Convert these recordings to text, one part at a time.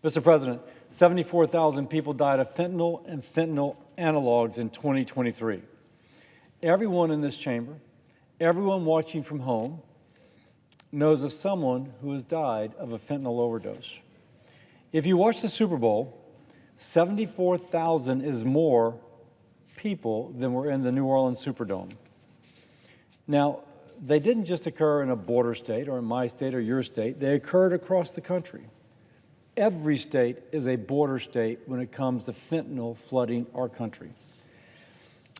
Mr. President, 74,000 people died of fentanyl and fentanyl analogs in 2023. Everyone in this chamber, everyone watching from home, knows of someone who has died of a fentanyl overdose. If you watch the Super Bowl, 74,000 is more people than were in the New Orleans Superdome. Now, they didn't just occur in a border state or in my state or your state, they occurred across the country. Every state is a border state when it comes to fentanyl flooding our country.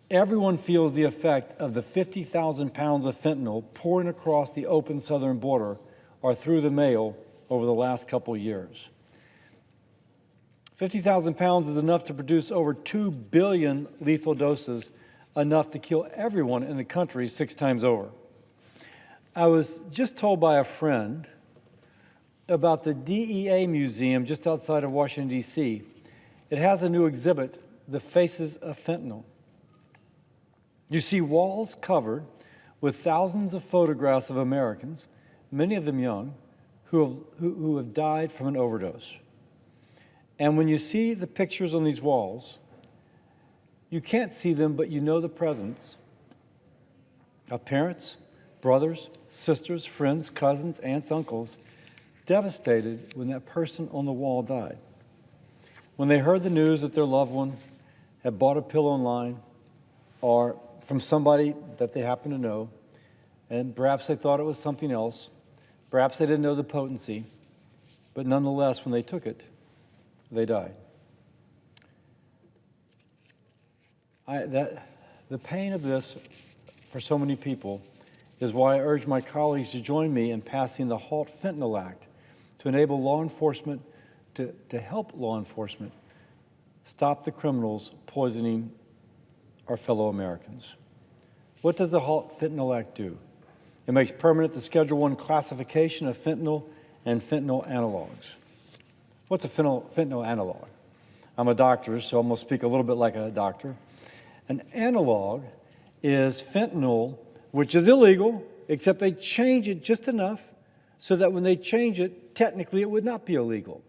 Everyone feels the effect of the 50,000 pounds of fentanyl pouring across the open southern border or through the mail over the last couple years. 50,000 pounds is enough to produce over 2 billion lethal doses, enough to kill everyone in the country 6 times over. I was just told by a friend about the DEA museum just outside of Washington, D.C. It has a new exhibit, The Faces of Fentanyl. You see walls covered with thousands of photographs of Americans, many of them young, who have died from an overdose. And when you see the pictures on these walls, you can't see them, but you know the presence of parents, brothers, sisters, friends, cousins, aunts, uncles, devastated when that person on the wall died. When they heard the news that their loved one had bought a pill online or from somebody that they happened to know, and perhaps they thought it was something else, perhaps they didn't know the potency, but nonetheless, when they took it, they died. The pain of this for so many people is why I urge my colleagues to join me in passing the HALT Fentanyl Act to enable law enforcement, to help law enforcement stop the criminals poisoning our fellow Americans. What does the HALT Fentanyl Act do? It makes permanent the Schedule I classification of fentanyl and fentanyl analogs. What's a fentanyl analog? I'm a doctor, so I'm going to speak a little bit like a doctor. An analog is fentanyl, which is illegal, except they change it just enough so that when they change it, technically it would not be illegal.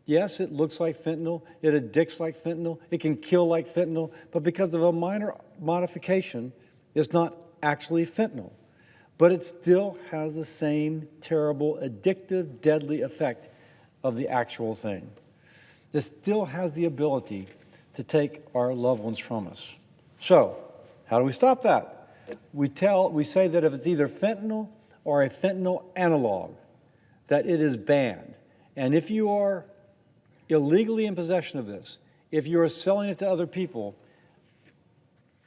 Yes, it looks like fentanyl, it addicts like fentanyl, it can kill like fentanyl, but because of a minor modification, it's not actually fentanyl. But it still has the same terrible, addictive, deadly effect of the actual thing. This still has the ability to take our loved ones from us. So, how do we stop that? We say that if it's either fentanyl or a fentanyl analog, that it is banned. And if you are illegally in possession of this, if you are selling it to other people,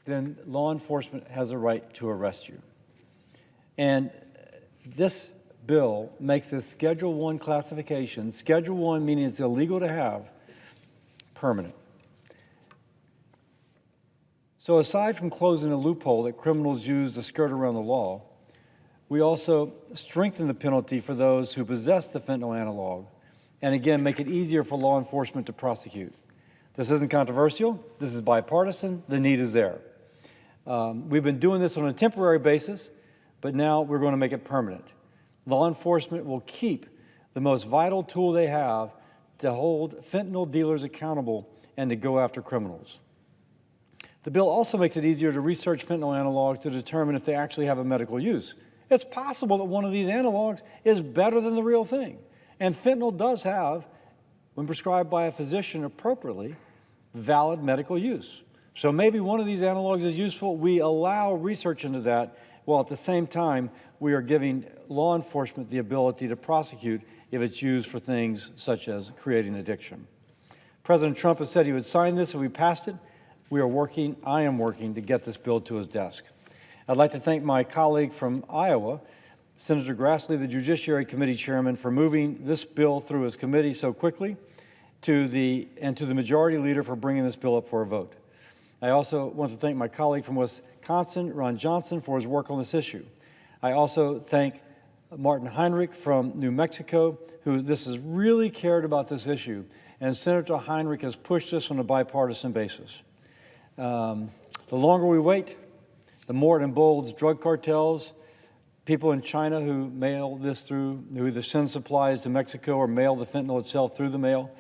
then law enforcement has a right to arrest you. And this bill makes this Schedule I classification, Schedule I meaning it's illegal to have, permanent. So aside from closing a loophole that criminals use to skirt around the law, we also strengthen the penalty for those who possess the fentanyl analog, and again, make it easier for law enforcement to prosecute. This isn't controversial. This is bipartisan. The need is there. We've been doing this on a temporary basis, but now we're going to make it permanent. Law enforcement will keep the most vital tool they have to hold fentanyl dealers accountable and to go after criminals. The bill also makes it easier to research fentanyl analogs to determine if they actually have a medical use. It's possible that one of these analogs is better than the real thing. And fentanyl does have, when prescribed by a physician appropriately, valid medical use. So maybe one of these analogs is useful. We allow research into that, while at the same time we are giving law enforcement the ability to prosecute if it's used for things such as creating addiction. President Trump has said he would sign this if we passed it. I am working to get this bill to his desk. I'd like to thank my colleague from Iowa, Senator Grassley, the Judiciary Committee Chairman, for moving this bill through his committee so quickly, and to the Majority Leader for bringing this bill up for a vote. I also want to thank my colleague from Wisconsin, Ron Johnson, for his work on this issue. I also thank Martin Heinrich from New Mexico, who this has really cared about this issue, and Senator Heinrich has pushed this on a bipartisan basis. The longer we wait, the more it emboldens drug cartels, people in China who mail this through, who either send supplies to Mexico or mail the fentanyl itself through the mail,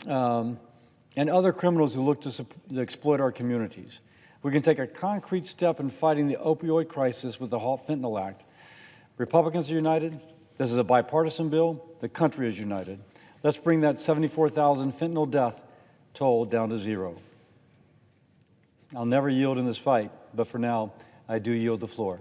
and other criminals who look to exploit our communities. We can take a concrete step in fighting the opioid crisis with the HALT Fentanyl Act. Republicans are united. This is a bipartisan bill. The country is united. Let's bring that 74,000 fentanyl death toll down to zero. I'll never yield in this fight, but for now, I do yield the floor.